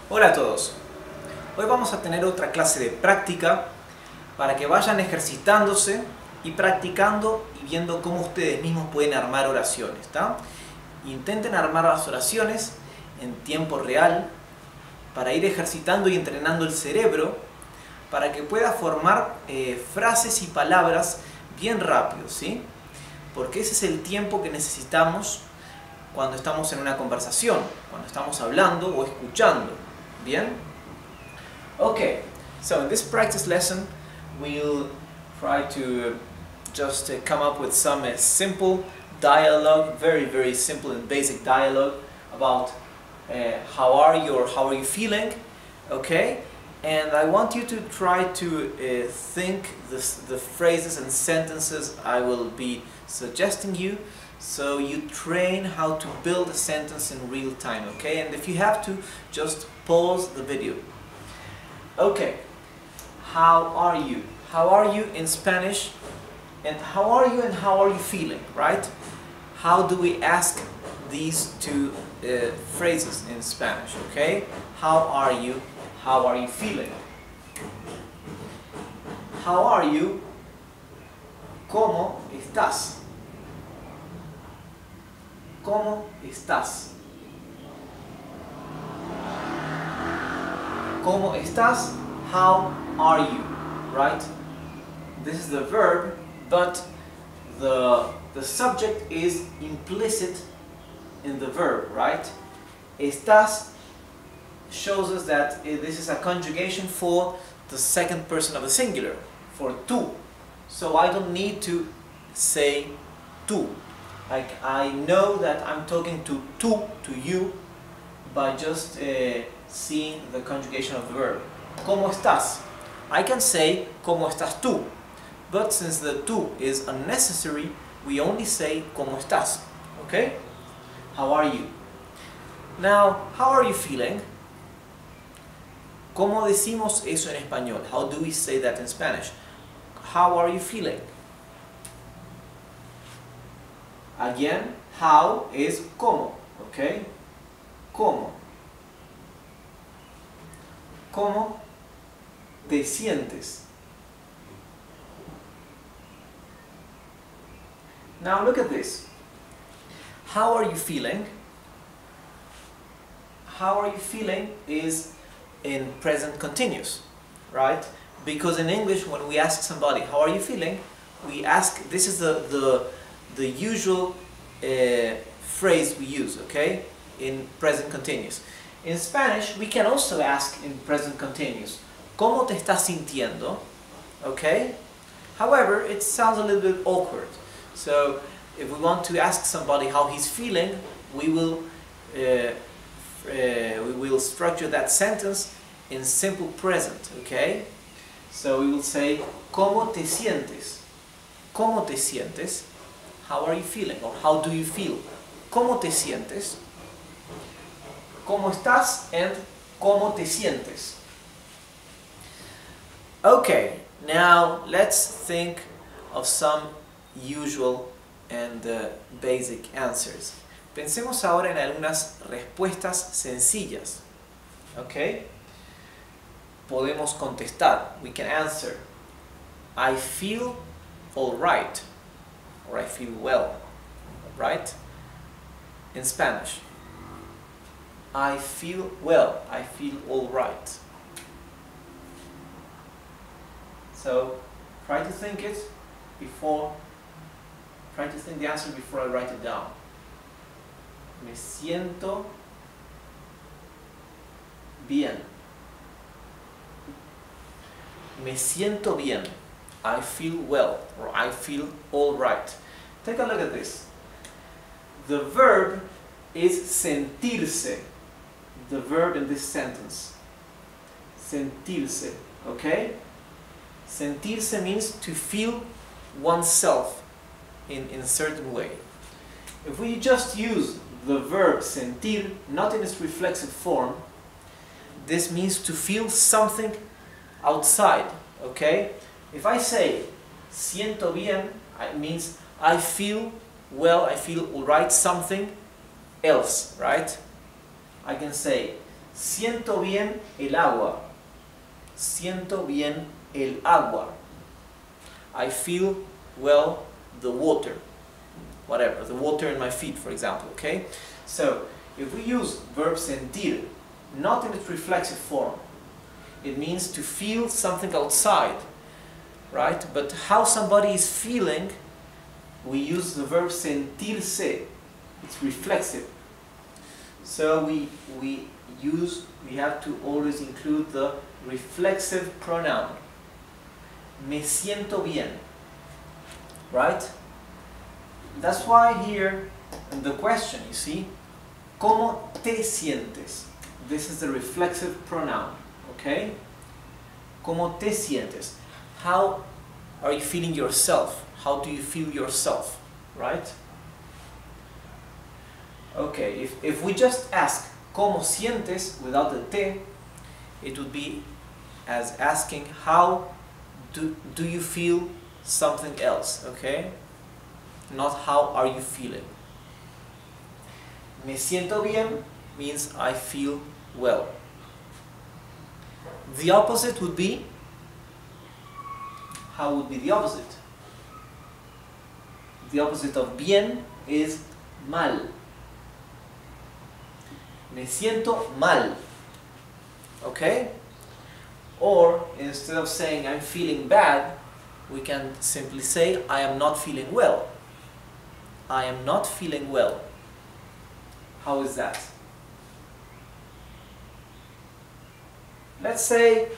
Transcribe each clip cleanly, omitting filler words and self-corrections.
Hola a todos, hoy vamos a tener otra clase de práctica para que vayan ejercitándose y practicando y viendo cómo ustedes mismos pueden armar oraciones, ¿está? Intenten armar las oraciones en tiempo real para ir ejercitando y entrenando el cerebro para que pueda formar frases y palabras bien rápido, ¿sí? Porque ese es el tiempo que necesitamos cuando estamos en una conversación, cuando estamos hablando o escuchando. Bien? Okay, so in this practice lesson we'll try to just come up with some simple dialogue, very simple and basic dialogue about how are you or how are you feeling, okay? And I want you to try to think the phrases and sentences I will be suggesting you, so you train how to build a sentence in real time, okay? And if you have to, just pause the video. Okay, how are you? How are you in Spanish? And how are you and how are you feeling, right? How do we ask these two phrases in Spanish, okay? How are you? How are you feeling? How are you? ¿Cómo estás? ¿Cómo estás? ¿Cómo estás? How are you? Right? This is the verb, but the subject is implicit in the verb, right? Estás shows us that this is a conjugation for the second person of the singular, for tú. So I don't need to say tú. Like, I know that I'm talking to tú, to you, by just seeing the conjugation of the verb. ¿Cómo estás? I can say ¿Cómo estás tú? But since the tú is unnecessary, we only say ¿Cómo estás? Okay? How are you? Now, how are you feeling? ¿Cómo decimos eso en español? How do we say that in Spanish? How are you feeling? Again, how is ¿cómo? Okay? ¿Cómo? ¿Cómo te sientes? Now look at this. How are you feeling? How are you feeling is in present continuous, right? Because in English, when we ask somebody, how are you feeling? We ask, this is the usual phrase we use, okay? In present continuous. In Spanish, we can also ask in present continuous, ¿Cómo te estás sintiendo? Okay? However, it sounds a little bit awkward. So, if we want to ask somebody how he's feeling, we will structure that sentence in simple present, okay? So we will say, ¿Cómo te sientes? ¿Cómo te sientes? How are you feeling? Or how do you feel? ¿Cómo te sientes? ¿Cómo estás? And ¿cómo te sientes? Okay, now let's think of some usual and basic answers. Pensemos ahora en algunas respuestas sencillas. Okay? Podemos contestar. We can answer. I feel all right. Or I feel well. Right? In Spanish. I feel well. I feel all right. So, try to think it before. Try to think the answer before I write it down. Me siento bien. Me siento bien. I feel well, or I feel all right. Take a look at this. The verb is sentirse. The verb in this sentence. Sentirse, okay? Sentirse means to feel oneself in a certain way. If we just use the verb sentir, not in its reflexive form, this means to feel something outside, okay? If I say siento bien, it means I feel well, I feel alright, something else, right? I can say Siento bien el agua. Siento bien el agua. I feel well the water. Whatever, the water in my feet, for example, okay? So, if we use verb sentir, not in its reflexive form, it means to feel something outside, right? But how somebody is feeling, we use the verb sentirse. It's reflexive. So we have to always include the reflexive pronoun. Me siento bien, right? That's why here in the question, you see, ¿Cómo te sientes? This is the reflexive pronoun, okay? ¿Cómo te sientes? How are you feeling yourself? How do you feel yourself, right? Okay, if we just ask ¿Cómo sientes? Without the te, it would be as asking how do you feel something else, okay? Not how are you feeling. Me siento bien means I feel well. The opposite would be, how would be the opposite? The opposite of bien is mal. Me siento mal. Okay? Or instead of saying I'm feeling bad, we can simply say I am not feeling well. I am not feeling well. How is that? Let's say,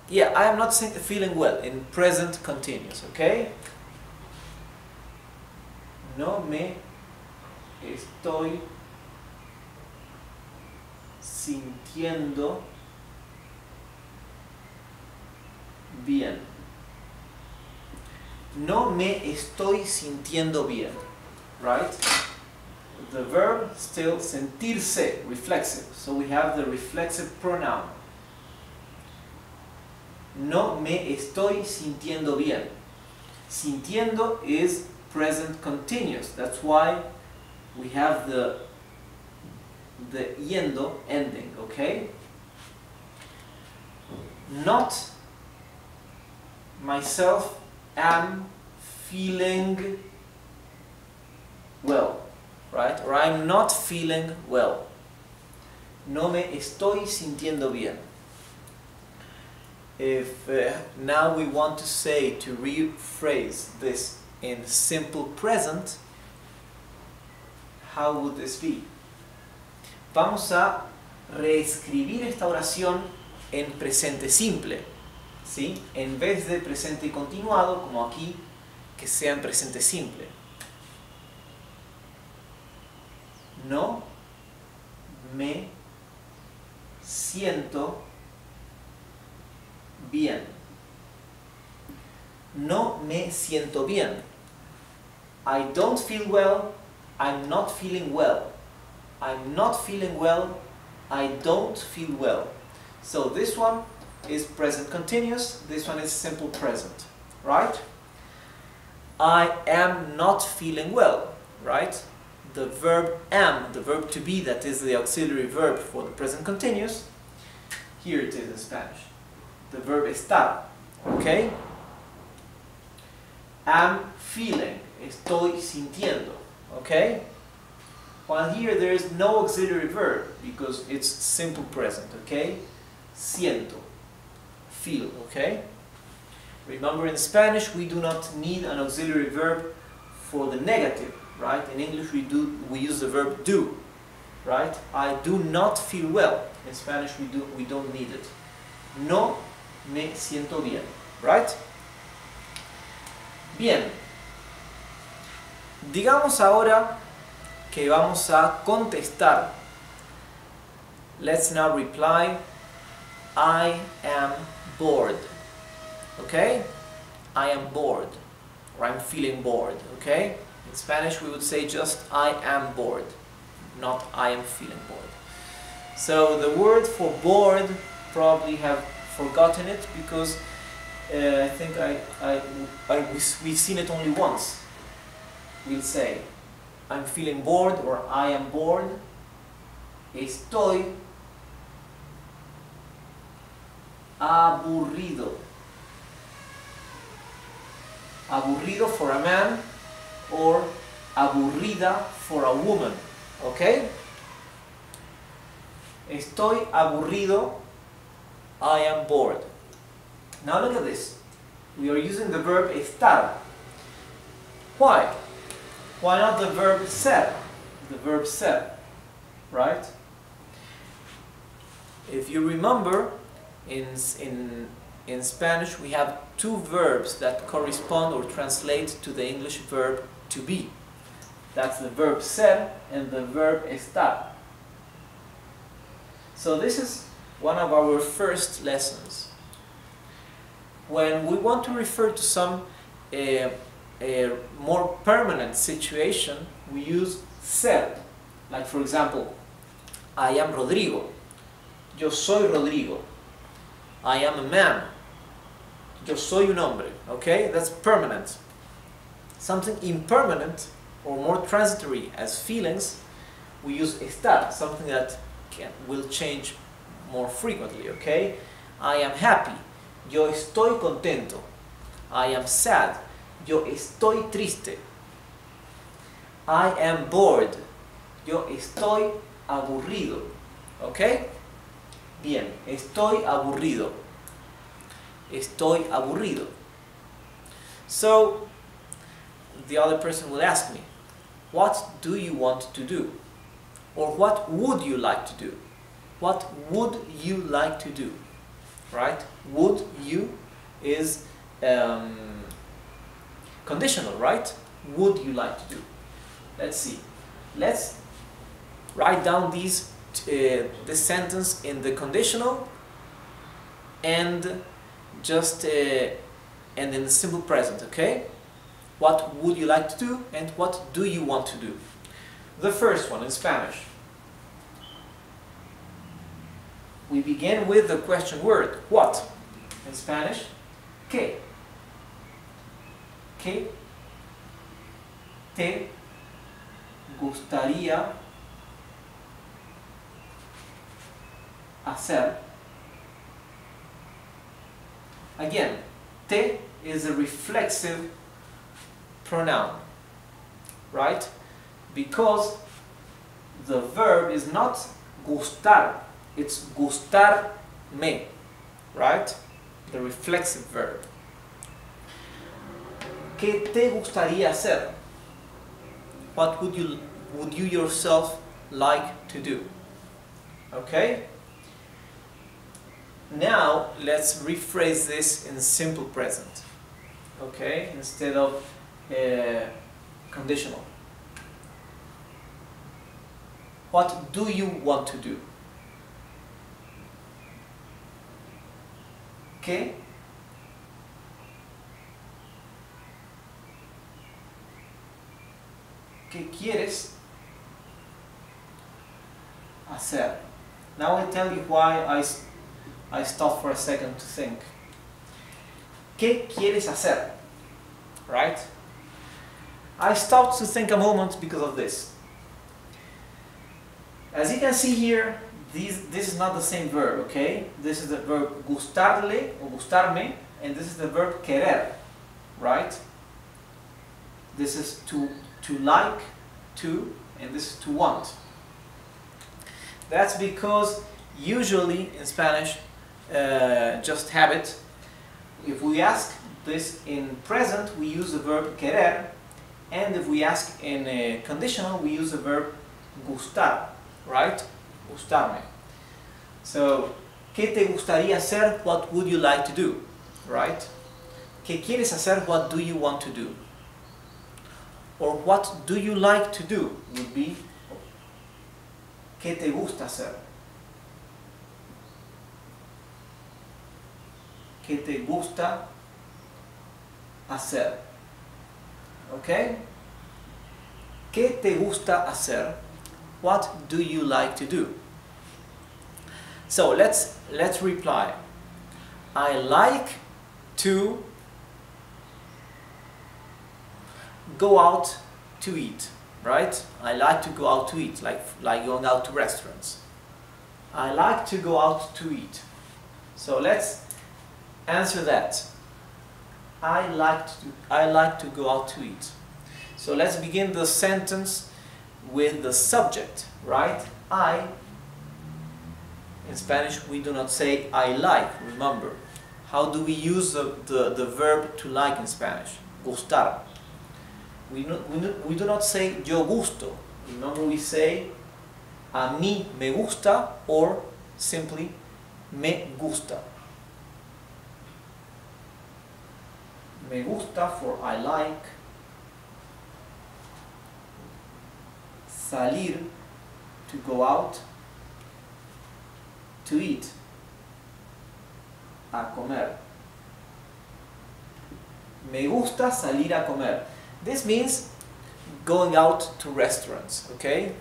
yeah, I am not feeling well in present continuous, okay? No me estoy sintiendo bien. No me estoy sintiendo bien, right? The verb still sentirse, reflexive. So we have the reflexive pronoun. No me estoy sintiendo bien. Sintiendo is present continuous. That's why we have the yendo ending, okay? Not myself am feeling well, right? Or I'm not feeling well. No me estoy sintiendo bien. If now we want to say, to rephrase this in simple present, how would this be? Vamos a reescribir esta oración en presente simple, ¿sí? En vez de presente continuado, como aquí, que sea en presente simple. No me siento bien. No me siento bien. I don't feel well. I'm not feeling well. I'm not feeling well. I don't feel well. So this one is present continuous. This one is simple present, right? I am not feeling well, right? The verb am, the verb to be, that is the auxiliary verb for the present continuous. Here it is in Spanish. The verb estar, okay? Am feeling, estoy sintiendo, okay? While here there is no auxiliary verb because it's simple present, okay? Siento, feel, okay? Remember, in Spanish we do not need an auxiliary verb for the negative, right? In English we use the verb do, right? I do not feel well. In Spanish we don't need it. No me siento bien, right? Bien. Digamos ahora que vamos a contestar. Let's now reply, I am bored. Okay? I am bored. Or I'm feeling bored. Okay? In Spanish we would say just I am bored, not I am feeling bored. So the word for bored, probably have forgotten it because I think we've seen it only once. We'll say I'm feeling bored or I am bored. Estoy aburrido. Aburrido for a man or aburrida for a woman. Okay? Estoy aburrido. I am bored. Now look at this. We are using the verb estar. Why? Why not the verb ser? The verb ser, right? If you remember, in Spanish we have two verbs that correspond or translate to the English verb to be. That's the verb ser and the verb estar. So this is one of our first lessons. When we want to refer to some a more permanent situation, we use ser. Like for example, I am Rodrigo. Yo soy Rodrigo. I am a man. Yo soy un hombre. Okay, that's permanent. Something impermanent or more transitory as feelings, we use estar, something that will change more frequently. Okay, I am happy. Yo estoy contento. I am sad. Yo estoy triste. I am bored. Yo estoy aburrido. ¿Ok? Bien, estoy aburrido. Estoy aburrido. So, the other person will ask me, what do you want to do? Or what would you like to do? What would you like to do? Right? Would you is conditional, right? Would you like to do? Let's see. Let's write down this sentence in the conditional and just and in the simple present. Okay? What would you like to do and what do you want to do? The first one in Spanish. We begin with the question word. What? In Spanish, ¿qué? ¿Qué te gustaría hacer? Again, te is a reflexive pronoun, right? Because the verb is not gustar, it's gustarme, right? The reflexive verb. ¿Qué te gustaría hacer? What would you yourself like to do? Okay? Now let's rephrase this in simple present. Okay? Instead of conditional. What do you want to do? ¿Qué quieres hacer? Now I tell you why I stop for a second to think. ¿Qué quieres hacer? Right? I stopped to think a moment because of this. As you can see here, this is not the same verb, okay? This is the verb gustarle or gustarme, and this is the verb querer, right? This is to like, to, and this is to want. That's because usually in Spanish, just habit, if we ask this in present, we use the verb querer, and if we ask in a conditional, we use the verb gustar, right? Gustarme. So, ¿qué te gustaría hacer? What would you like to do? Right? ¿Qué quieres hacer? What do you want to do? Or what do you like to do would be ¿qué te gusta hacer? ¿Qué te gusta hacer? Okay? ¿Qué te gusta hacer? What do you like to do? So let's reply. I like to go out to eat, right? I like to go out to eat, like going out to restaurants. I like to go out to eat. So let's answer that. I like to go out to eat. So let's begin the sentence with the subject, right? I, in Spanish we do not say I like, remember. How do we use the verb to like in Spanish? Gustar. We do not say yo gusto. Remember, we say a mí me gusta or simply me gusta. Me gusta for I like. Salir, to go out. To eat, a comer. Me gusta salir a comer. This means going out to restaurants, okay?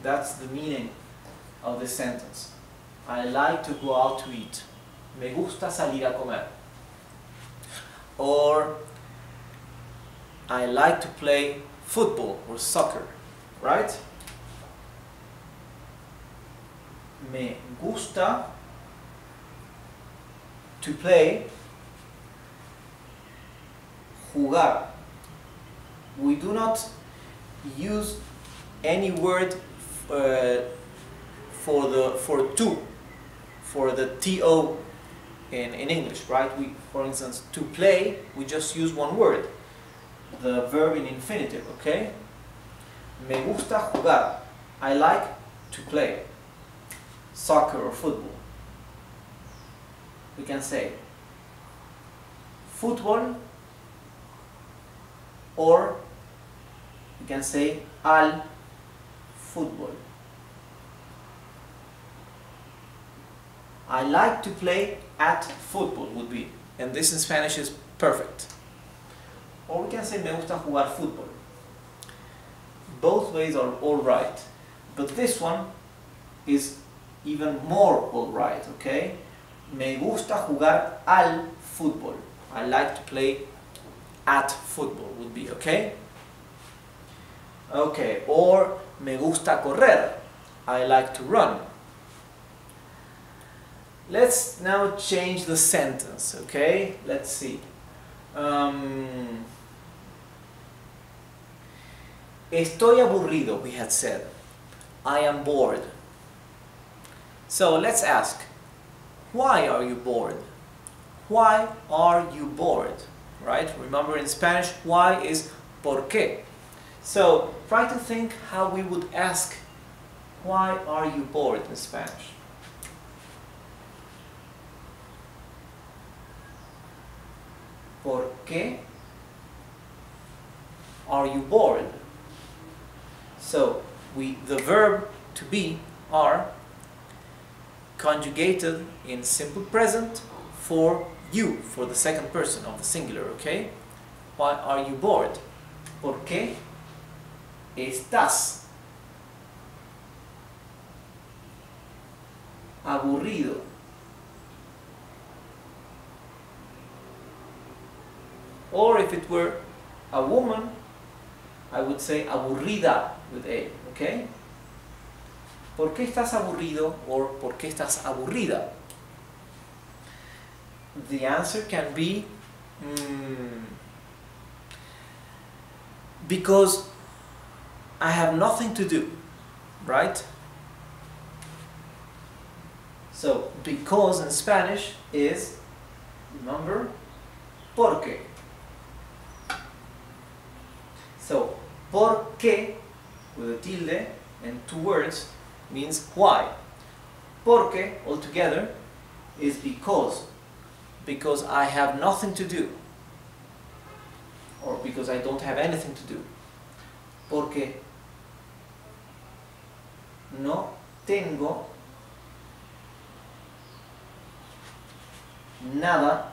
That's the meaning of this sentence. I like to go out to eat. Me gusta salir a comer. Or I like to play football or soccer, right? Me gusta to play, jugar. We do not use any word for the to in English, right? For instance, to play, we just use one word, the verb in infinitive, okay? Me gusta jugar. I like to play soccer or football. We can say fútbol, or we can say al fútbol. I like to play at football would be, and this in Spanish is perfect. Or we can say me gusta jugar fútbol. Both ways are all right, but this one is even more all right, okay? Me gusta jugar al fútbol. I like to play at football would be, okay? Okay, or me gusta correr. I like to run. Let's now change the sentence, okay? Let's see. Estoy aburrido, we had said. I am bored. So let's ask, why are you bored? Why are you bored? Right? Remember, in Spanish, why is por qué. So try to think how we would ask, why are you bored in Spanish? ¿Por qué are you bored? So the verb to be are conjugated in simple present for you, for the second person of the singular, okay? Why are you bored? ¿Por qué estás aburrido? Or if it were a woman, I would say aburrida with a, okay? ¿Por qué estás aburrido? Or ¿por qué estás aburrida? The answer can be because I have nothing to do, right? So because in Spanish is, remember, porque. So porque with a tilde and two words means why. Porque altogether is because I have nothing to do, or because I don't have anything to do. Porque no tengo nada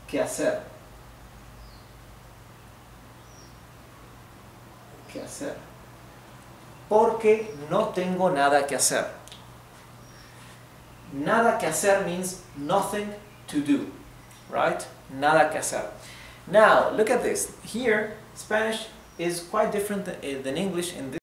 que hacer. Porque no tengo nada que hacer. Nada que hacer means nothing to do, right? Nada que hacer. Now, look at this. Here, Spanish is quite different than English in this